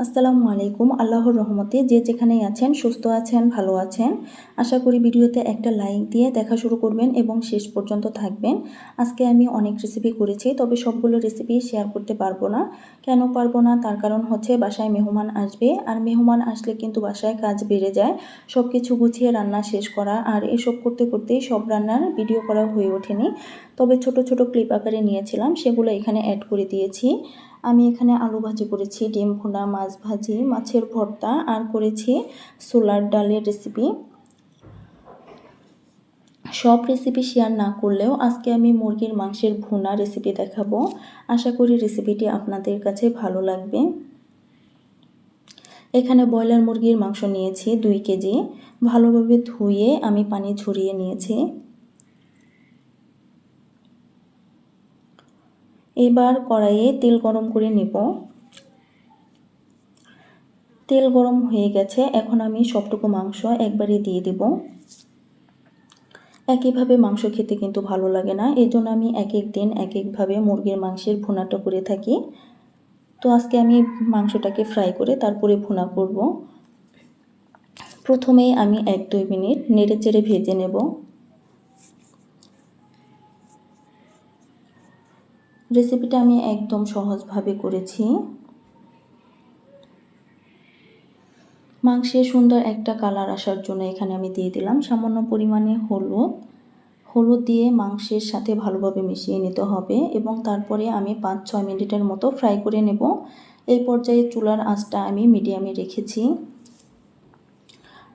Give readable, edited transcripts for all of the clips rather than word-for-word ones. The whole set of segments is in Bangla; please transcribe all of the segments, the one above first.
আসসালামু আলাইকুম। আল্লাহর রহমতে যে যেখানেই আছেন সুস্থ আছেন, ভালো আছেন। আশা করি ভিডিওতে একটা লাইক দিয়ে দেখা শুরু করবেন এবং শেষ পর্যন্ত থাকবেন। আজকে আমি অনেক রেসিপি করেছি, তবে সবগুলো রেসিপি শেয়ার করতে পারবো না। কেন পারবো না? তার কারণ হচ্ছে বাসায় মেহমান আসবে, আর মেহমান আসলে কিন্তু বাসায় কাজ বেড়ে যায়। সব কিছু গুছিয়ে রান্না শেষ করা আর এসব করতে করতেই সব রান্নার ভিডিও করা হয়ে ওঠেনি। তবে ছোট ছোট ক্লিপ আকারে নিয়েছিলাম, সেগুলো এখানে অ্যাড করে দিয়েছি। আমি এখানে আলু ভাজি করেছি, ডিম ভুনা, মাছ ভাজি, মাছের ভর্তা আর করেছি ছোলার ডালের রেসিপি। সব রেসিপি শেয়ার না করলেও আজকে আমি মুরগির মাংসের ভুনা রেসিপি দেখাবো। আশা করি রেসিপিটি আপনাদের কাছে ভালো লাগবে। এখানে ব্রয়লার মুরগির মাংস নিয়েছি 2 কেজি। ভালোভাবে ধুয়ে আমি পানি ঝরিয়ে নিয়েছি। এবার কড়াইয়ে তেল গরম করে নেব। তেল গরম হয়ে গেছে, এখন আমি সবটুকু মাংস একবারে দিয়ে দেব। একইভাবে মাংস খেতে কিন্তু ভালো লাগে না, এই জন্য আমি এক এক দিন এক একভাবে মুরগির মাংসের ভুনাটা করে থাকি। তো আজকে আমি মাংসটাকে ফ্রাই করে তারপরে ভুনা করব। প্রথমেই আমি 1-2 মিনিট নেড়ে চেড়ে ভেজে নেব। রেসিপিটা আমি একদম সহজভাবে করেছি। মাংসে সুন্দর একটা কালার আসার জন্য এখানে আমি দিয়ে দিলাম সামান্য পরিমাণে হলুদ দিয়ে মাংসের সাথে ভালোভাবে মিশিয়ে নিতে হবে এবং তারপরে আমি 5-6 মিনিটের মতো ফ্রাই করে নেব। এই পর্যায়ে চুলার আঁচটা আমি মিডিয়ামে রেখেছি।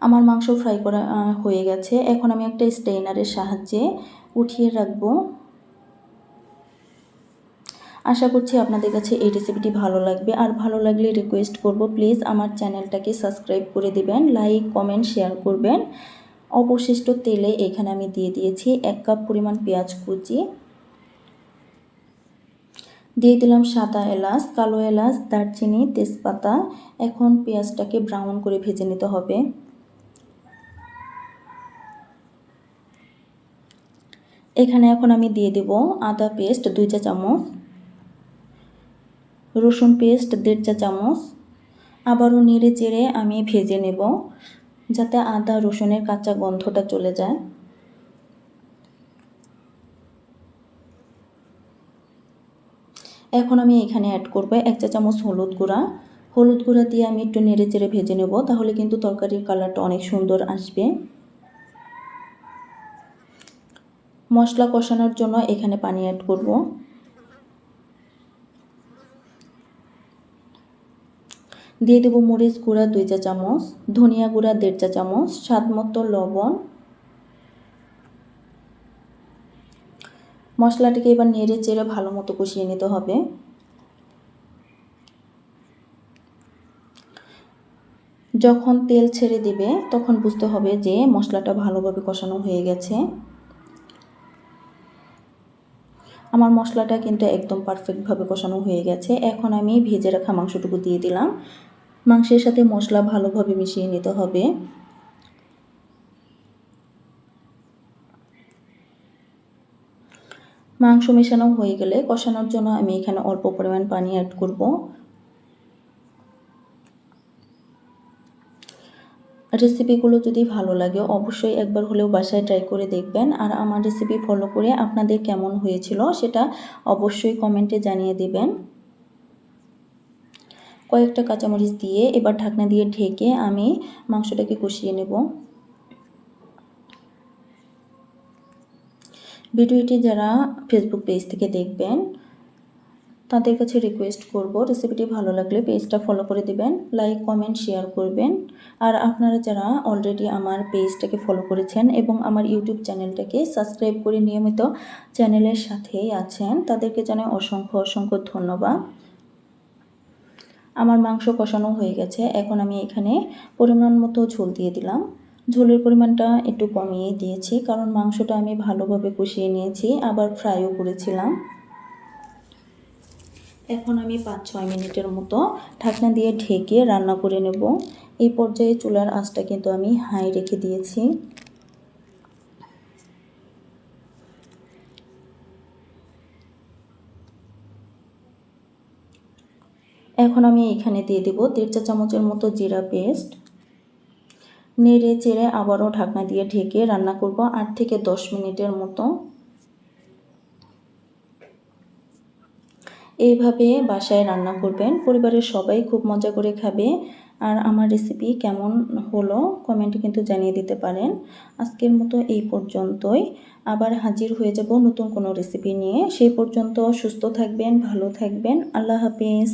আমার মাংস ফ্রাই করা হয়ে গেছে। এখন আমি একটা স্ট্রেনারের সাহায্যে উঠিয়ে রাখবো। আশা করছি আপনাদের কাছে এই রেসিপিটি ভালো লাগবে, আর ভালো লাগলে রিকোয়েস্ট করব প্লিজ আমার চ্যানেলটাকে সাবস্ক্রাইব করে দিবেন, লাইক কমেন্ট শেয়ার করবেন। অবশিষ্ট তেলে এখানে আমি দিয়ে দিয়েছি 1 কাপ পরিমাণ পেঁয়াজ কুচি, দিয়ে দিলাম সাদা এলাচ, কালো এলাচ, দারচিনি, তেজপাতা। এখন পেঁয়াজটাকে ব্রাউন করে ভেজে নিতে হবে। এখানে এখন আমি দিয়ে দেব আদা পেস্ট 2 চা চামচ, রসুন পেস্ট 1.5 চা চামচ। আবারও নেড়ে চেড়ে আমি ভেজে নেব যাতে আদা রসুনের কাঁচা গন্ধটা চলে যায়। এখন আমি এখানে অ্যাড করব 1 চা চামচ হলুদ গুঁড়া দিয়ে আমি একটু নেড়ে চেড়ে ভেজে নেব, তাহলে কিন্তু তরকারির কালারটা অনেক সুন্দর আসবে। মশলা কষানোর জন্য এখানে পানি অ্যাড করব। দিয়ে দেব মরিচ গুঁড়া 2 চা চামচ, ধনিয়া গুঁড়া 1.5 চা চামচ, স্বাদ মতো লবণ। মশলাটাকে এবার নেড়ে চেড়ে ভালো মতো কষিয়ে নিতে হবে। যখন তেল ছেড়ে দিবে তখন বুঝতে হবে যে মশলাটা ভালোভাবে কষানো হয়ে গেছে। আমার মশলাটা কিন্তু একদম পারফেক্টভাবে কষানো হয়ে গেছে। এখন আমি ভেজে রাখা মাংসটুকু দিয়ে দিলাম। মাংসের সাথে মশলা ভালোভাবে মিশিয়ে নিতে হবে। মাংস মেশানো হয়ে গেলে কষানোর জন্য আমি এখানে অল্প পরিমাণ পানি অ্যাড করব। রেসিপিগুলো যদি ভালো লাগে অবশ্যই একবার হলেও বাসায় ট্রাই করে দেখবেন, আর আমার রেসিপি ফলো করে আপনাদের কেমন হয়েছিল সেটা অবশ্যই কমেন্টে জানিয়ে দিবেন। কয়েকটা কাঁচামরিচ দিয়ে এবার ঢাকনা দিয়ে ঢেকে আমি মাংসটাকে কষিয়ে নেব। ভিডিওটি যারা ফেসবুক পেজ থেকে দেখবেন তাদের কাছে রিকোয়েস্ট করব রেসিপিটি ভালো লাগলে পেজটা ফলো করে দিবেন, লাইক কমেন্ট শেয়ার করবেন। আর আপনারা যারা অলরেডি আমার পেজটাকে ফলো করেছেন এবং আমার ইউটিউব চ্যানেলটাকে সাবস্ক্রাইব করে নিয়মিত চ্যানেলের সাথেই আছেন তাদেরকে জানাই অসংখ্য অসংখ্য ধন্যবাদ। আমার মাংস কষানো হয়ে গেছে। এখন আমি এখানে পরিমাণ মতো ঝোল দিয়ে দিলাম। ঝোলের পরিমাণটা একটু কমিয়ে দিয়েছি কারণ মাংসটা আমি ভালোভাবে কষিয়ে নিয়েছি, আবার ফ্রাইও করেছিলাম। এখন আমি 5-6 মিনিটের মতো ঢাকনা দিয়ে ঢেকে রান্না করে নেব। এই পর্যায়ে চুলার আঁচটা কিন্তু আমি হাই রেখে দিয়েছি। এখন আমি এখানে দিয়ে দেব 1.5 চা চামচের মতো জিরা পেস্ট। নেড়ে চেড়ে আবারও ঢাকনা দিয়ে ঢেকে রান্না করব 8 থেকে 10 মিনিটের মতো। এইভাবে বাসায় রান্না করবেন, পরিবারের সবাই খুব মজা করে খাবে। আর আমার রেসিপি কেমন হলো কমেন্টে কিন্তু জানিয়ে দিতে পারেন। আজকের মতো এই পর্যন্তই, আবার হাজির হয়ে যাব নতুন কোনো রেসিপি নিয়ে। সেই পর্যন্ত সুস্থ থাকবেন, ভালো থাকবেন। আল্লাহ হাফেজ।